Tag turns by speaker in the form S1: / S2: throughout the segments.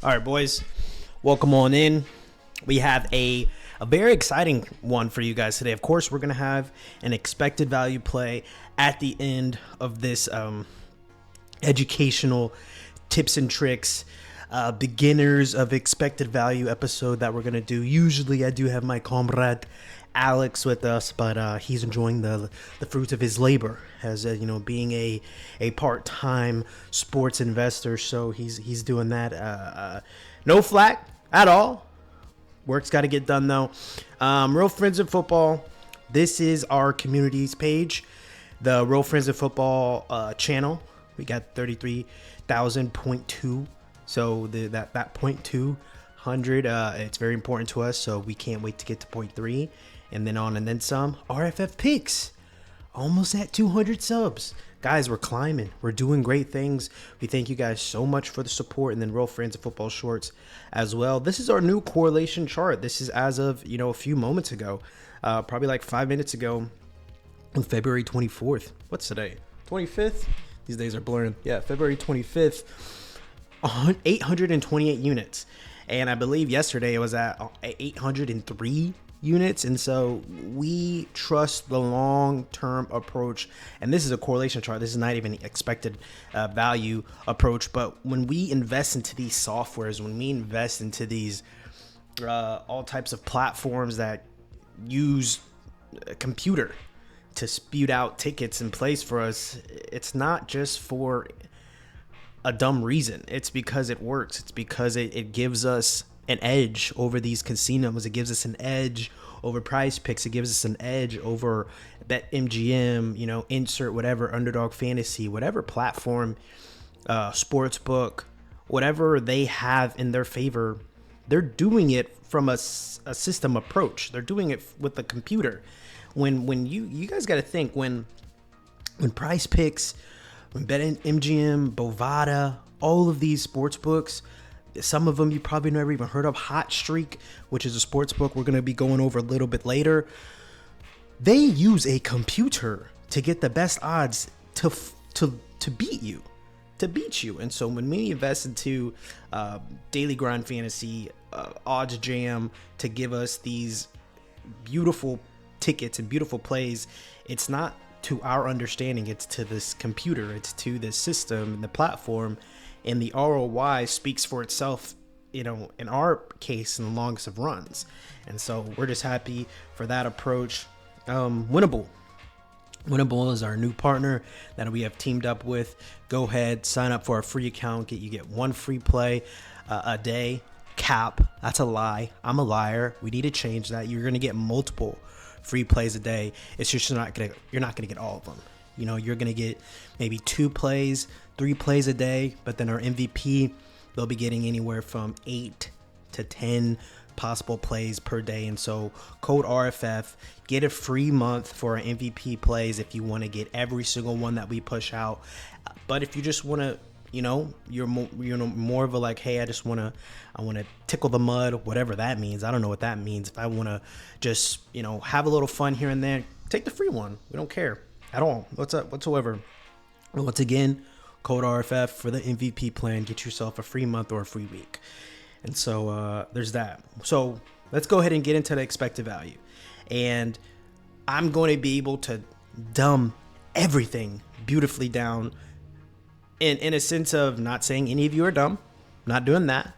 S1: All right, boys, welcome on in. We have a very exciting one for you guys today. Of course, we're going to have an expected value play at the end of this educational tips and tricks, beginners of expected value episode that we're going to do. Usually, I do have my comrade Alex with us, but he's enjoying the fruits of his labor as being a part-time sports investor. So he's doing that. No flack at all. Work's got to get done though. Real Friends of Football. This is our communities page, the Real Friends of Football channel. We got 33,000.2. So that 0.200, it's very important to us. So we can't wait to get to 0.3. And then on and then some. RFF picks, almost at 200 subs. Guys, we're climbing. We're doing great things. We thank you guys so much for the support. And then Real Friends of Football shorts as well. This is our new correlation chart. This is as of, a few moments ago, probably like 5 minutes ago on February 24th. What's today? 25th? These days are blurring. Yeah, February 25th, 828 units. And I believe yesterday it was at 803 units. And so we trust the long-term approach, and this is a correlation chart. This is not even expected value approach. But when we invest into these softwares, when we invest into these all types of platforms that use a computer to spew out tickets and plays for us, it's not just for a dumb reason. It's because it works. It's because it gives us an edge over these casinos. It gives us an edge over Prize Picks. It gives us an edge over BetMGM, insert whatever, Underdog Fantasy, whatever platform, Sportsbook, whatever they have in their favor. They're doing it from a system approach. They're doing it with the computer. When you guys got to think, when Prize Picks, when BetMGM, Bovada, all of these sports books, some of them you probably never even heard of, Hot Streak, which is a sports book we're going to be going over a little bit later. They use a computer to get the best odds to beat you, And so when we invest into Daily Grind Fantasy, Odds Jam, to give us these beautiful tickets and beautiful plays, it's not to our understanding, it's to this computer, it's to this system and the platform. And the ROI speaks for itself, in our case, in the longest of runs. And so we're just happy for that approach. Winible is our new partner that we have teamed up with. Go ahead, sign up for a free account. You get one free play a day. Cap. That's a lie. I'm a liar. We need to change that. You're going to get multiple free plays a day. It's just you're not going to get all of them. You're going to get maybe 2 plays, 3 plays a day, but then our MVP, they'll be getting anywhere from 8 to 10 possible plays per day. And so code RFF, get a free month for our MVP plays if you want to get every single one that we push out. But if you just want to, you're more of a like, hey, I want to tickle the mud, whatever that means. I don't know what that means. If I want to just, have a little fun here and there, take the free one. We don't care at all whatsoever. Once again, code RFF for the MVP plan. Get yourself a free month or a free week. And so there's that. So let's go ahead and get into the expected value. And I'm going to be able to dumb everything beautifully down in a sense of not saying any of you are dumb, not doing that,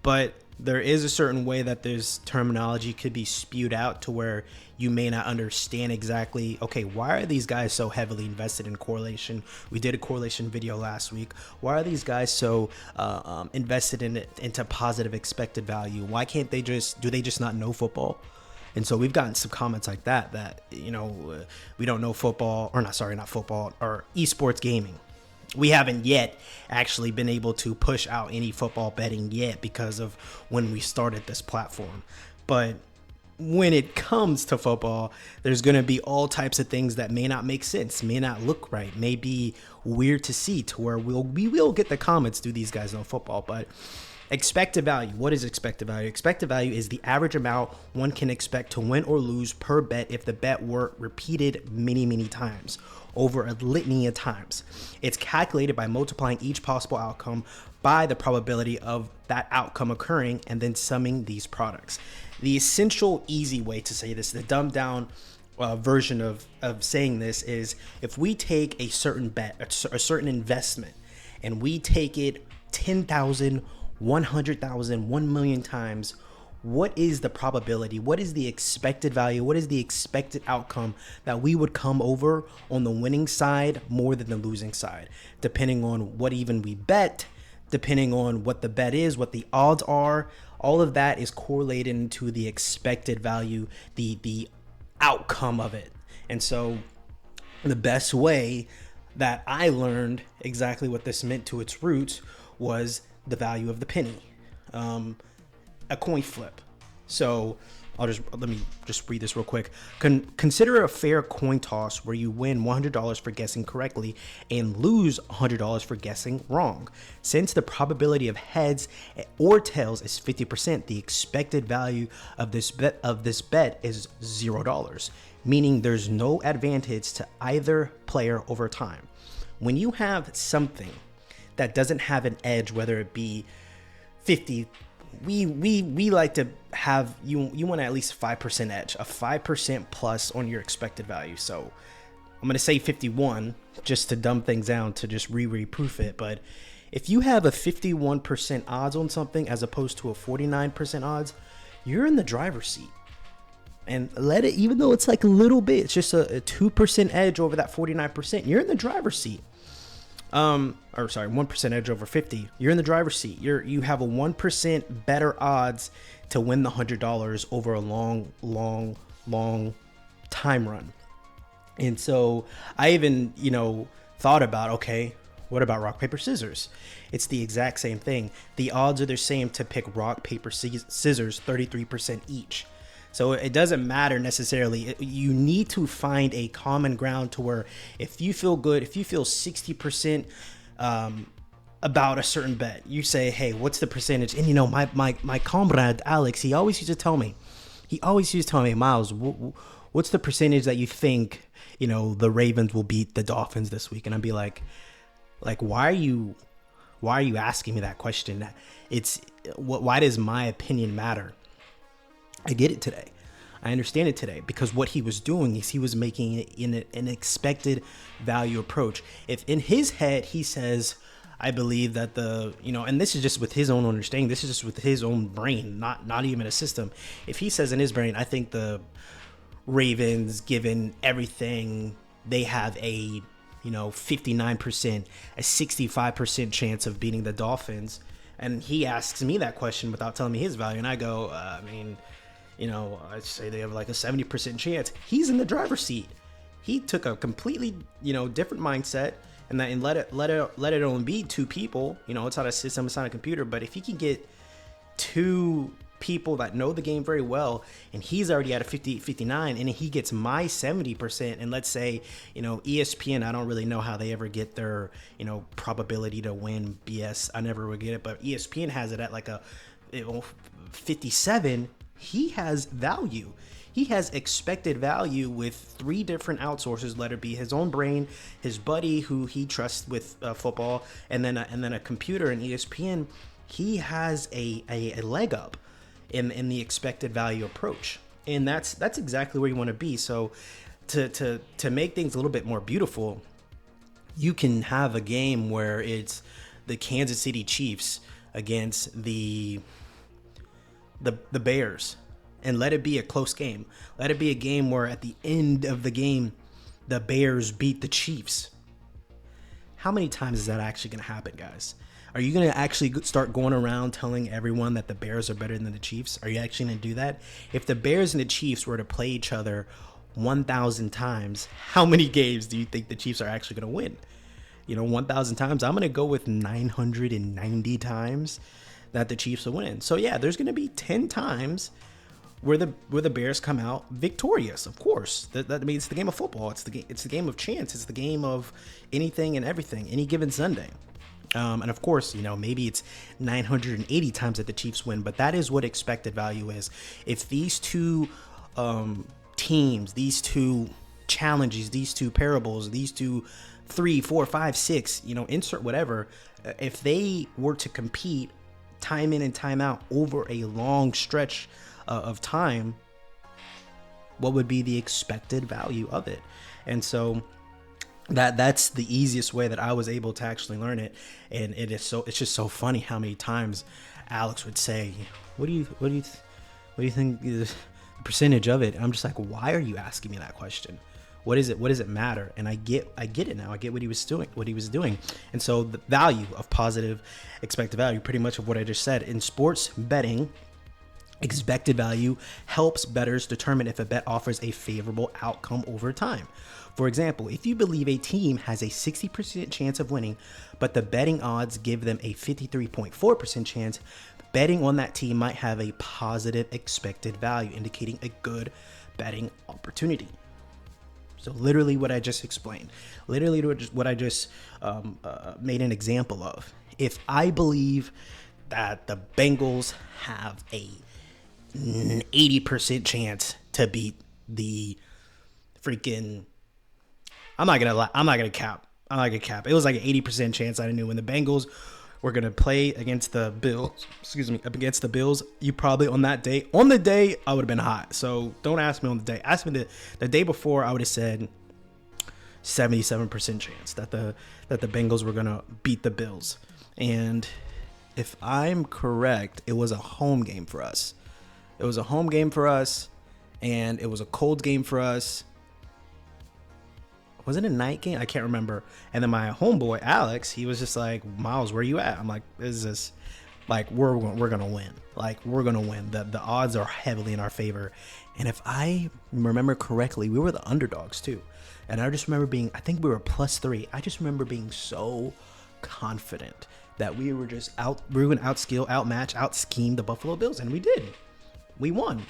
S1: but there is a certain way that this terminology could be spewed out to where you may not understand exactly, okay, why are these guys so heavily invested in correlation? We did a correlation video last week. Why are these guys so invested into positive expected value? Why can't they do they just not know football? And so we've gotten some comments like that, we don't know football, or not football, or esports gaming. We haven't yet actually been able to push out any football betting yet because of when we started this platform. But when it comes to football, there's going to be all types of things that may not make sense, may not look right, may be weird to see, to where we will get the comments, do these guys know football? But expected value. What is expected value? Expected value is the average amount one can expect to win or lose per bet if the bet were repeated many, many times over a litany of times. It's calculated by multiplying each possible outcome by the probability of that outcome occurring, and then summing these products. The essential easy way to say this, the dumbed down version of saying this, is if we take a certain bet, a certain investment, and we take it 10,000, 100,000, 1 million times, what is the probability? What is the expected value? What is the expected outcome that we would come over on the winning side more than the losing side, depending on what even we bet, depending on what the bet is, what the odds are. All of that is correlated into the expected value, the outcome of it. And so the best way that I learned exactly what this meant to its roots was the value of the penny, a coin flip. So let me just read this real quick. Consider a fair coin toss where you win $100 for guessing correctly and lose $100 for guessing wrong. Since the probability of heads or tails is 50%, the expected value of this bet is $0, meaning there's no advantage to either player over time. When you have something that doesn't have an edge, whether it be 50, we like to have you want at least 5% edge, a 5% plus on your expected value. So I'm going to say 51 just to dumb things down, to just re-proof it. But if you have a 51% odds on something as opposed to a 49% odds, you're in the driver's seat. And let it, even though it's like a little bit, it's just a 2% edge over that 49%, you're in the driver's seat. 1% edge over 50. You're in the driver's seat. You have a 1% better odds to win the $100 over a long time run. And so I even, thought about, okay, what about rock, paper, scissors? It's the exact same thing. The odds are the same to pick rock, paper, scissors, 33% each. So it doesn't matter necessarily. You need to find a common ground to where if you feel good, if you feel 60% about a certain bet, you say, hey, what's the percentage? And my comrade Alex, he always used to tell me, Miles, what's the percentage that you think, the Ravens will beat the Dolphins this week? And I'd be like, why are you asking me that question? Why does my opinion matter? I get it today. I understand it today, because what he was doing is he was making it in an expected value approach. If in his head he says, I believe that and this is just with his own understanding, this is just with his own brain, not even a system. If he says in his brain, I think the Ravens, given everything, they have a 59%, a 65% chance of beating the Dolphins, and he asks me that question without telling me his value, and I go, I'd say they have like a 70% chance. He's in the driver's seat. He took a completely, different mindset and let it only be two people. It's not a system, it's not a computer. But if he can get two people that know the game very well, and he's already at a 59, and he gets my 70%, and let's say, ESPN, I don't really know how they ever get their, probability to win BS. I never would get it, but ESPN has it at like a 57. He has value. He has expected value with three different outsources, let it be his own brain, his buddy who he trusts with football, and then a computer and ESPN. He has a leg up in the expected value approach, and that's exactly where you want to be. So to make things a little bit more beautiful, you can have a game where it's the Kansas City Chiefs against the Bears, and let it be a close game. Let it be a game where at the end of the game, the Bears beat the Chiefs. How many times is that actually going to happen, guys? Are you going to actually start going around telling everyone that the Bears are better than the Chiefs? Are you actually going to do that? If the Bears and the Chiefs were to play each other 1,000 times, how many games do you think the Chiefs are actually going to win? 1,000 times. I'm going to go with 990 times that the Chiefs will win. So yeah, there's going to be 10 times where the Bears come out victorious. Of course, that means it's the game of football. It's the game of chance. It's the game of anything and everything, any given Sunday. And of course, maybe it's 980 times that the Chiefs win, but that is what expected value is. If these two teams, these two challenges, these two parables, these two 3, 4, 5, 6, insert whatever, if they were to compete time in and time out over a long stretch of time, what would be the expected value of it? And so that's the easiest way that I was able to actually learn it. And it's just so funny how many times Alex would say, what do you think is the percentage of it? And I'm just like, why are you asking me that question? What is it? What does it matter? And I get it now. I get what he was doing. And so the value of positive expected value, pretty much of what I just said. In sports betting, expected value helps bettors determine if a bet offers a favorable outcome over time. For example, if you believe a team has a 60% chance of winning, but the betting odds give them a 53.4% chance, betting on that team might have a positive expected value, indicating a good betting opportunity. So literally what I just explained, literally what I just made an example of. If I believe that the Bengals have a 80% chance to beat the freaking, I'm not gonna cap. It was like an 80% chance I knew when the Bengals were gonna play against the Bills. Up against the Bills. You probably on the day I would have been hot. So don't ask me on the day. Ask me the day before. I would have said 77% chance that the Bengals were gonna beat the Bills. And if I'm correct, it was a home game for us. And it was a cold game for us. Was it a night game? I can't remember. And then my homeboy Alex, he was just like, Miles, where you at? I'm like, is this like we're gonna win? Like we're gonna win. The odds are heavily in our favor. And if I remember correctly, we were the underdogs too. And I just remember I think we were +3. I just remember being so confident that we were going to outskill, outmatch, outscheme the Buffalo Bills, and we did. We won.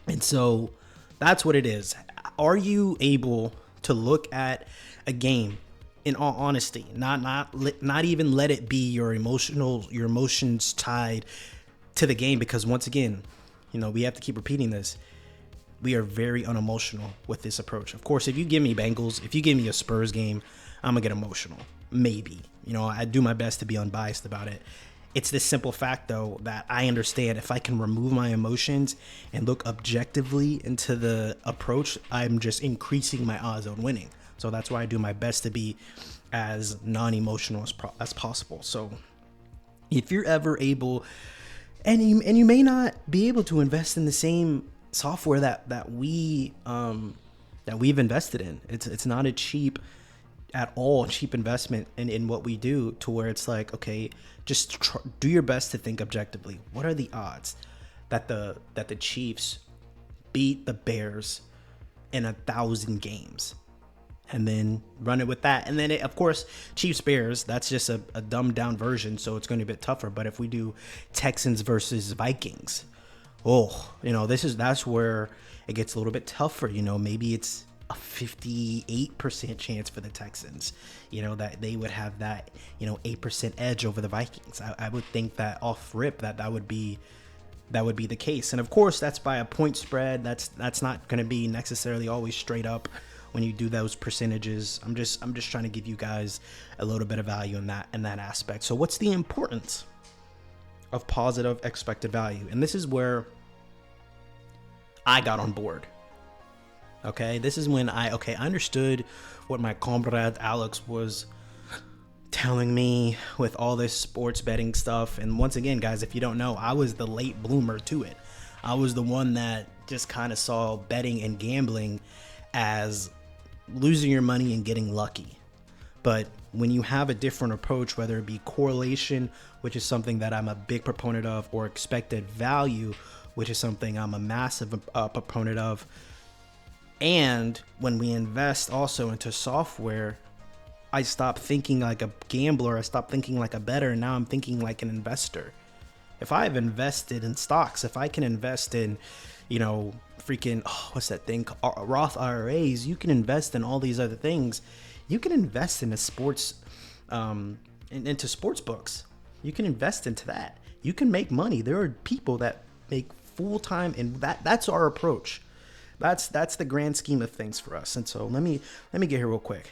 S1: And so that's what it is. Are you able to look at a game in all honesty, not even let it be your emotions tied to the game? Because once again, we have to keep repeating this. We are very unemotional with this approach. Of course, if you give me Bengals, if you give me a Spurs game, I'm gonna get emotional. Maybe, I do my best to be unbiased about it. It's this simple fact, though, that I understand if I can remove my emotions and look objectively into the approach, I'm just increasing my odds on winning. So that's why I do my best to be as non-emotional as possible. So if you're ever able, and you may not be able to invest in the same software that we've invested in, it's not a cheap investment in what we do, to where it's like, okay, just do your best to think objectively. What are the odds that the Chiefs beat the Bears in 1,000 games? And then run it with that. And then of course, Chiefs Bears, that's just a dumbed down version, so it's going to be a bit tougher. But if we do Texans versus Vikings, that's where it gets a little bit tougher. Maybe it's a 58% chance for the Texans, that they would have that, 8% edge over the Vikings. I would think that off rip that would be the case. And of course, that's by a point spread. That's not going to be necessarily always straight up when you do those percentages. I'm just trying to give you guys a little bit of value in that aspect. So what's the importance of positive expected value? And this is where I got on board. Okay, this is when I understood what my comrade Alex was telling me with all this sports betting stuff. And once again, guys, if you don't know, I was the late bloomer to it. I was the one that just kind of saw betting and gambling as losing your money and getting lucky. But when you have a different approach, whether it be correlation, which is something that I'm a big proponent of, or expected value, which is something I'm a massive proponent of, and when we invest also into software, I stopped thinking like a gambler. I stopped thinking like a bettor. And now I'm thinking like an investor. If I've invested in stocks, if I can invest in, what's that thing? Roth IRAs, you can invest in all these other things. You can invest into sports, into sports books. You can invest into that. You can make money. There are people that make full time, and that's our approach. That's the grand scheme of things for us. And so let me get here real quick.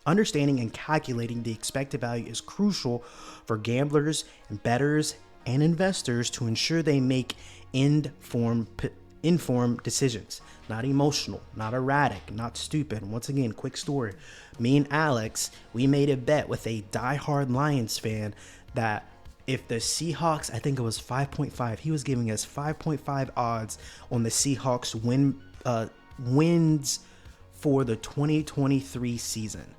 S1: Understanding and calculating the expected value is crucial for gamblers and bettors and investors to ensure they make informed decisions, not emotional, not erratic, not stupid. Once again, quick story. Me and Alex, we made a bet with a diehard Lions fan that if the Seahawks, I think it was 5.5, he was giving us 5.5 odds on the Seahawks wins for the 2023 season.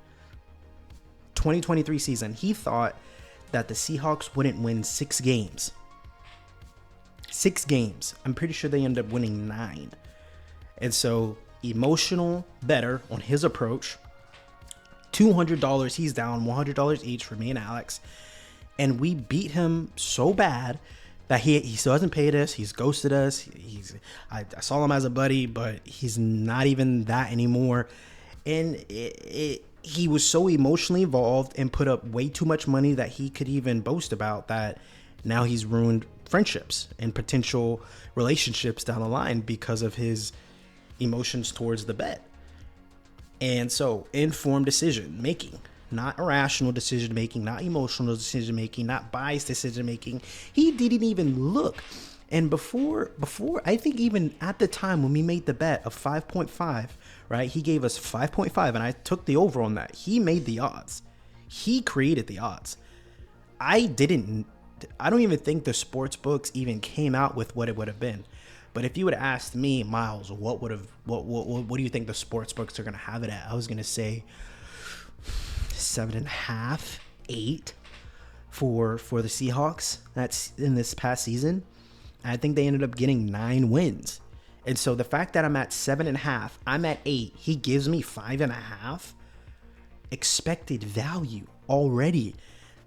S1: 2023 season, he thought that the Seahawks wouldn't win 6 games. 6 games. I'm pretty sure they ended up winning 9. And so, emotional better on his approach. $200, he's down $100 each for me and Alex. And we beat him so bad that he still hasn't paid us. He's ghosted us. I saw him as a buddy, but he's not even that anymore. And he was so emotionally involved and put up way too much money that he could even boast about that now he's ruined friendships and potential relationships down the line because of his emotions towards the bet. And so, informed decision making, not irrational decision making, not emotional decision making, not biased decision making. He didn't even look. And before, I think even at the time when we made the bet of 5.5, right, he gave us 5.5 and I took the over on that. He made the odds. He created the odds. I don't even think the sports books even came out with what it would have been. But if you would have asked me, Miles, what do you think the sports books are going to have it at? I was going to say 7.5, 8 for the Seahawks. That's in this past season. I think they ended up getting 9 wins. And so the fact that I'm at 7.5, I'm at 8, he gives me 5.5 expected value already.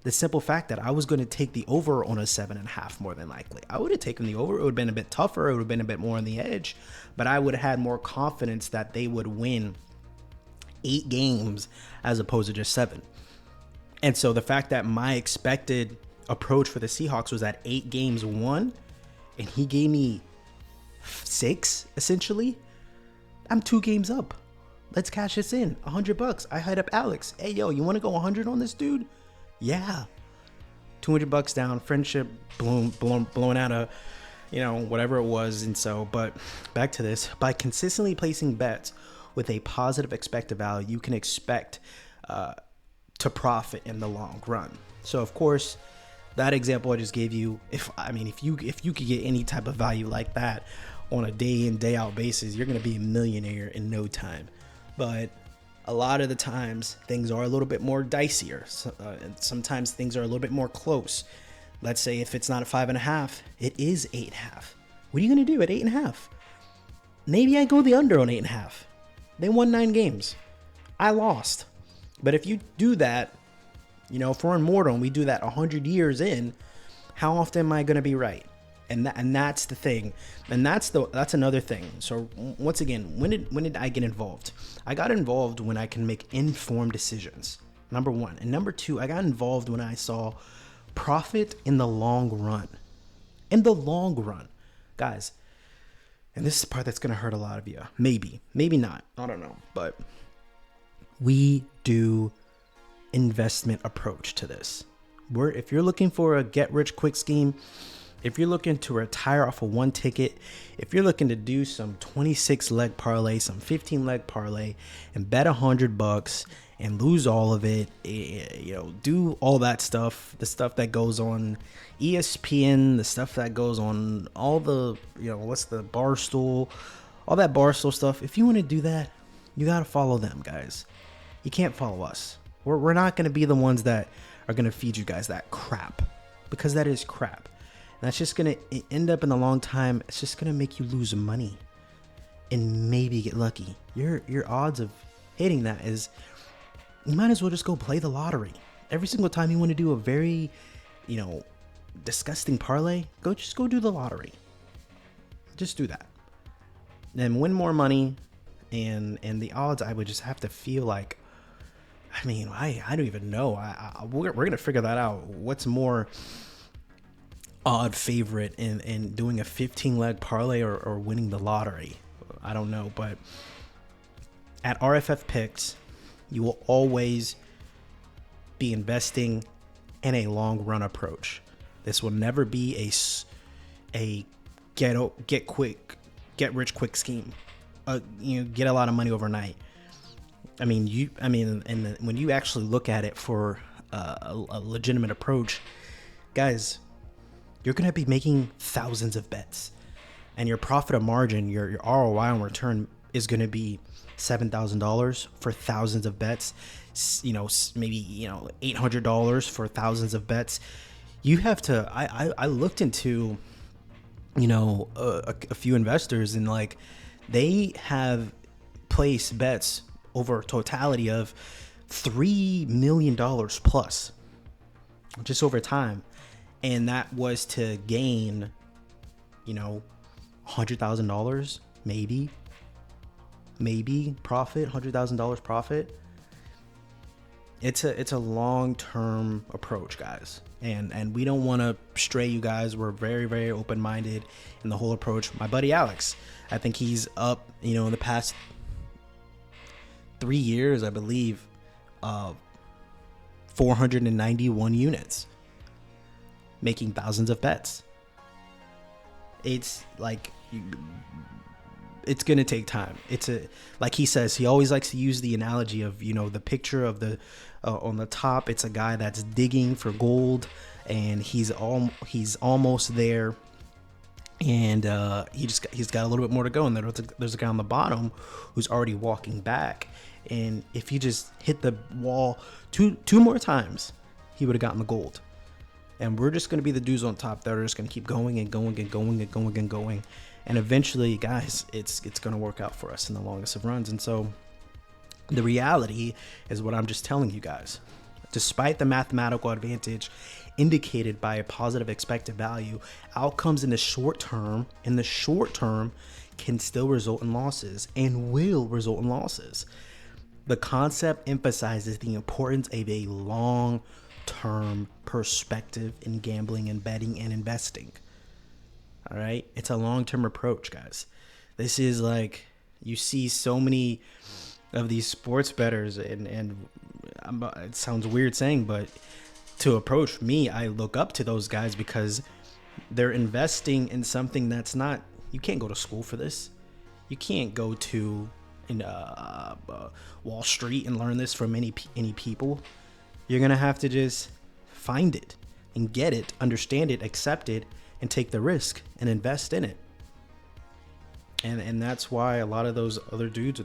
S1: The simple fact that I was going to take the over on a 7.5 more than likely. I would have taken the over. It would have been a bit tougher. It would have been a bit more on the edge, but I would have had more confidence that they would win 8 games as opposed to just 7. And so the fact that my expected approach for the Seahawks was at 8 games won, and he gave me 6 essentially, I'm 2 games up. Let's cash this in. $100. I hit up Alex. Hey, yo, you want to go 100 on this dude? Yeah. $200 down, friendship blown out of, whatever it was. And so, but back to this, by consistently placing bets with a positive expected value, you can expect to profit in the long run. So of course, that example I just gave you, if you could get any type of value like that on a day in, day out basis, you're going to be a millionaire in no time. But a lot of the times things are a little bit more dicier. Sometimes things are a little bit more close. Let's say if it's not a 5.5, it is 8.5. What are you going to do at 8.5? Maybe I go the under on 8.5. They won 9 games. I lost. But if you do that, if we're in mortal and we do that 100 years in, how often am I going to be right? And that's the thing. And that's another thing. So once again, when did I get involved? I got involved when I can make informed decisions. Number 1. And number 2, I got involved when I saw profit in the long run. In the long run. Guys, and this is the part that's going to hurt a lot of you. Maybe not. I don't know. But we do investment approach to this. If you're looking for a get rich quick scheme, if you're looking to retire off of one ticket, if you're looking to do some 26 leg parlay, some 15 leg parlay, and bet $100 and lose all of it, do all that stuff, the stuff that goes on ESPN, the stuff that goes on all the, what's the Barstool, all that Barstool stuff. If you want to do that, you got to follow them, guys. You can't follow us. We're not going to be the ones that are going to feed you guys that crap, because that is crap. And that's just going to end up in the long time. It's just going to make you lose money and maybe get lucky. Your odds of hitting that is, you might as well just go play the lottery. Every single time you want to do a very, disgusting parlay, go do the lottery. Just do that. Then win more money, and the odds, I would just have to feel like, I don't even know. We're going to figure that out. What's more odd favorite in doing a 15 leg parlay or winning the lottery? I don't know, but at RFF Picks, You will always be investing in a long run approach. This will never be a get rich quick scheme. Get a lot of money overnight. And when you actually look at it for a legitimate approach, guys, you're going to be making thousands of bets, and your profit of margin, your ROI on return is going to be $7,000 for thousands of bets. Maybe $800 for thousands of bets. You have to. I looked into a few investors, and like they have placed bets over a totality of $3 million plus just over time, and that was to gain $100,000 maybe profit, $100,000 profit. It's a long-term approach, guys, and we don't want to stray you guys. We're very, very open-minded in the whole approach. My buddy Alex, I think he's up in the past 3 years, I believe, 491 units, making thousands of bets. It's like, it's going to take time. Like he says, he always likes to use the analogy of, the picture of the, on the top, it's a guy that's digging for gold, and he's almost there. And he's got a little bit more to go, and there's a guy on the bottom who's already walking back. And if he just hit the wall two more times, he would have gotten the gold. And we're just going to be the dudes on top that are just going to keep going and going and going and going and going. And eventually, guys, it's going to work out for us in the longest of runs. And so the reality is what I'm just telling you guys. Despite the mathematical advantage indicated by a positive expected value, outcomes in the short term can still result in losses and will result in losses. The concept emphasizes the importance of a long-term perspective in gambling and betting and investing. All right? It's a long-term approach, guys. This is like, you see so many of these sports bettors, and it sounds weird saying, but to approach me, I look up to those guys because they're investing in something that's not, you can't go to school for this. You can't go to Wall Street and learn this from any people. You're going to have to just find it and get it, understand it, accept it, and take the risk and invest in it. And that's why a lot of those other dudes,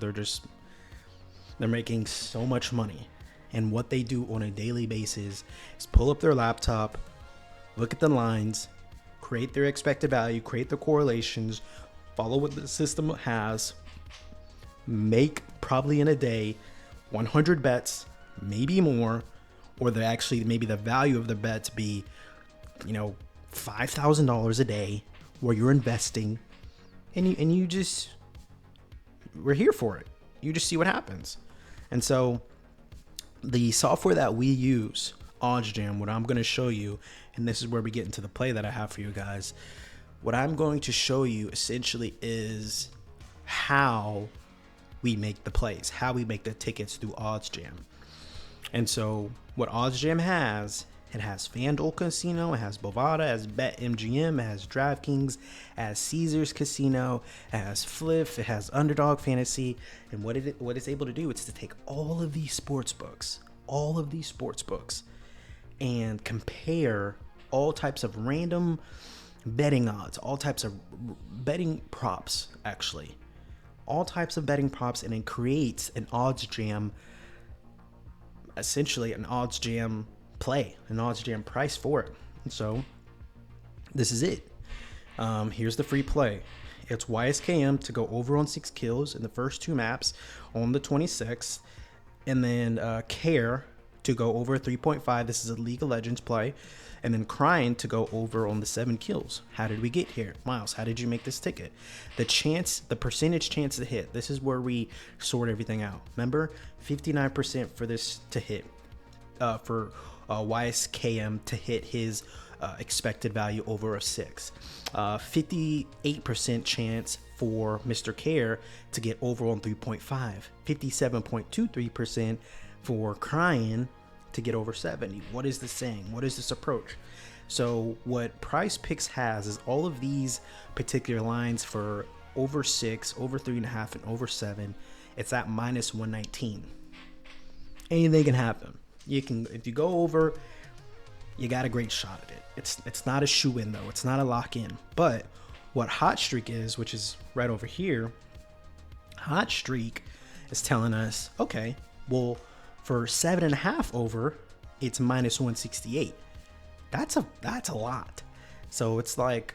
S1: they're making so much money. And what they do on a daily basis is pull up their laptop, look at the lines, create their expected value, create the correlations, follow what the system has, make probably in a day 100 bets, maybe more, or maybe the value of the bets be, $5,000 a day where you're investing, and you just, we're here for it. You just see what happens. And so the software that we use, OddsJam, what I'm going to show you, and this is where we get into the play that I have for you guys. What I'm going to show you essentially is how we make the plays, how we make the tickets through OddsJam. And so what OddsJam has, it has FanDuel Casino, it has Bovada, it has BetMGM, it has DraftKings, it has Caesars Casino, it has Fliff, it has Underdog Fantasy. And what it's able to do is to take all of these sports books, and compare all types of random betting odds, all types of betting props, actually. All types of betting props, and it creates an OddsJam, essentially an OddsJam play, an OddsJam price for it. And so this is it. Here's the free play. It's YSKM to go over on 6 kills in the first 2 maps on the 26th, and then Care to go over 3.5. This is a League of Legends play. And then Crying to go over on the 7 kills. How did we get here? Miles, how did you make this ticket? The percentage chance to hit. This is where we sort everything out. Remember, 59% for this to hit. For YSKM to hit his expected value over a 6. 58% chance for Mr. Care to get over on 3.5, 57.23% for Crying to get over 70. What is this saying? What is this approach? So what Prize Picks has is all of these particular lines for over 6, over 3.5, and over 7. It's at minus 119. Anything can happen. You can, if you go over, you got a great shot at it. It's not a shoe in though. It's not a lock in. But what Hot Streak is, which is right over here, Hot Streak is telling us, okay, well, for 7.5 over, it's minus 168. That's a lot. So it's like,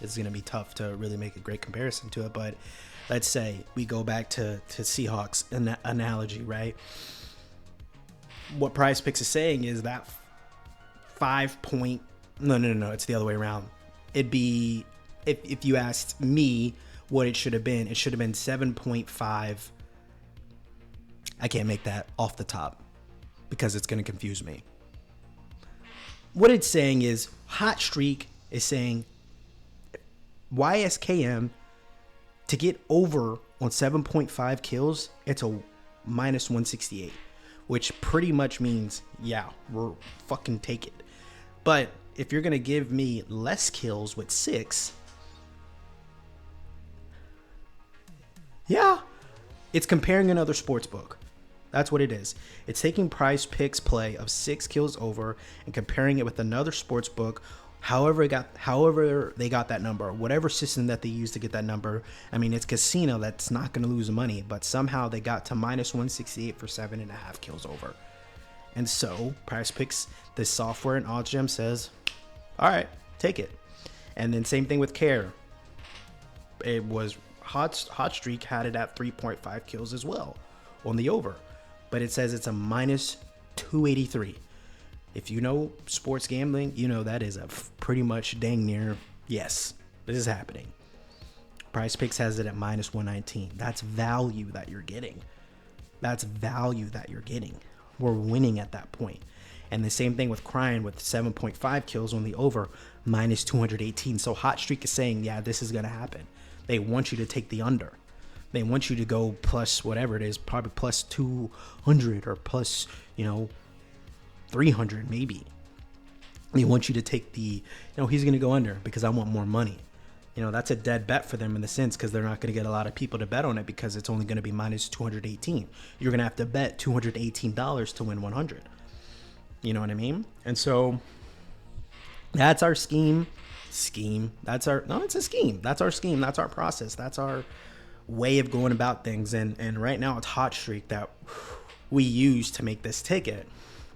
S1: it's gonna be tough to really make a great comparison to it. But let's say we go back to Seahawks analogy, right? What Prize Picks is saying is that 5 point, no, it's the other way around. It'd be, if you asked me what it should have been 7.5. I can't make that off the top because it's going to confuse me. What it's saying is Hot Streak is saying YSKM to get over on 7.5 kills, it's a minus 168, which pretty much means, yeah, we're fucking take it. But if you're going to give me less kills with 6, yeah, it's comparing another sports book. That's what it is. It's taking Prize Picks play of 6 kills over and comparing it with another sports book. However they got that number, whatever system that they used to get that number. I mean, it's casino that's not going to lose money, but somehow they got to minus 168 for 7.5 kills over. And so Prize Picks, this software and OddsGem says, all right, take it. And then same thing with Care. It was Hot Streak had it at 3.5 kills as well on the over, but it says it's a minus 283. If you know sports gambling, you know that is a pretty much dang near yes, this is happening. Prize Picks has it at minus 119. That's value that you're getting. We're winning at that point. And the same thing with Crying with 7.5 kills on the over, minus 218. So Hot Streak is saying, yeah, this is going to happen. They want you to take the under. They want you to go plus whatever it is, probably plus 200 or plus, 300 maybe. They want you to take the, he's going to go under because I want more money. That's a dead bet for them in the sense because they're not going to get a lot of people to bet on it because it's only going to be minus 218. You're going to have to bet $218 to win 100. You know what I mean? And so that's our scheme. It's a scheme. That's our scheme. That's our process. That's our way of going about things. And right now it's Hot Streak that we use to make this ticket.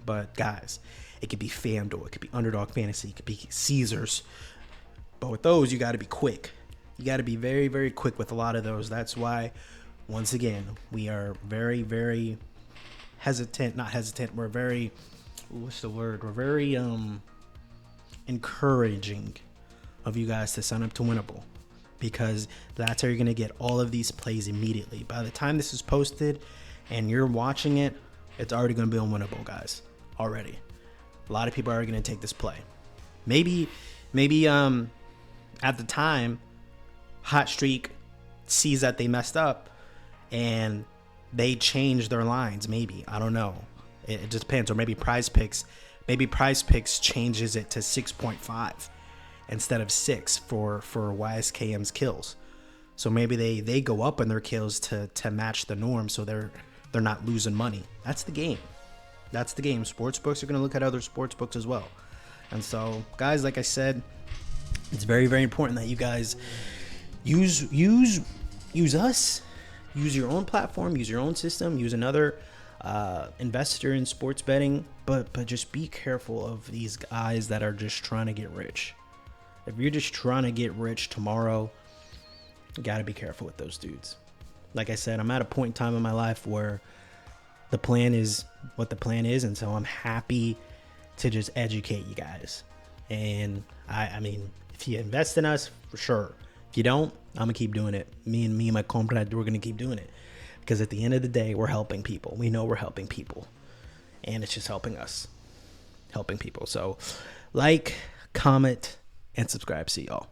S1: But guys, it could be FanDuel, it could be Underdog Fantasy, it could be Caesars. But with those, you got to be quick. You got to be very, very quick with a lot of those. That's why, once again, we are very, very hesitant. Not hesitant. We're very, what's the word? We're very encouraging of you guys to sign up to Winible, because that's how you're going to get all of these plays immediately. By the time this is posted and you're watching it, it's already going to be on Winible, guys. Already. A lot of people are going to take this play. Maybe at the time, Hot Streak sees that they messed up and they change their lines. Maybe, I don't know. It just depends. Or maybe Prize Picks changes it to 6.5 instead of 6 for YSKM's kills. So maybe they go up in their kills to match the norm, so they're not losing money. That's the game. Sportsbooks are going to look at other sportsbooks as well. And so, guys, like I said, it's very, very important that you guys use us, use your own platform, use your own system, use another investor in sports betting, but just be careful of these guys that are just trying to get rich. If you're just trying to get rich tomorrow, you got to be careful with those dudes. Like I said, I'm at a point in time in my life where the plan is what the plan is, and so I'm happy to just educate you guys. And I mean, if you invest in us, for sure. If you don't, I'm gonna keep doing it. Me and my comrade, we're gonna keep doing it, because at the end of the day, we're helping people. We know we're helping people, and it's just helping us, helping people. So like, comment, and subscribe. See y'all.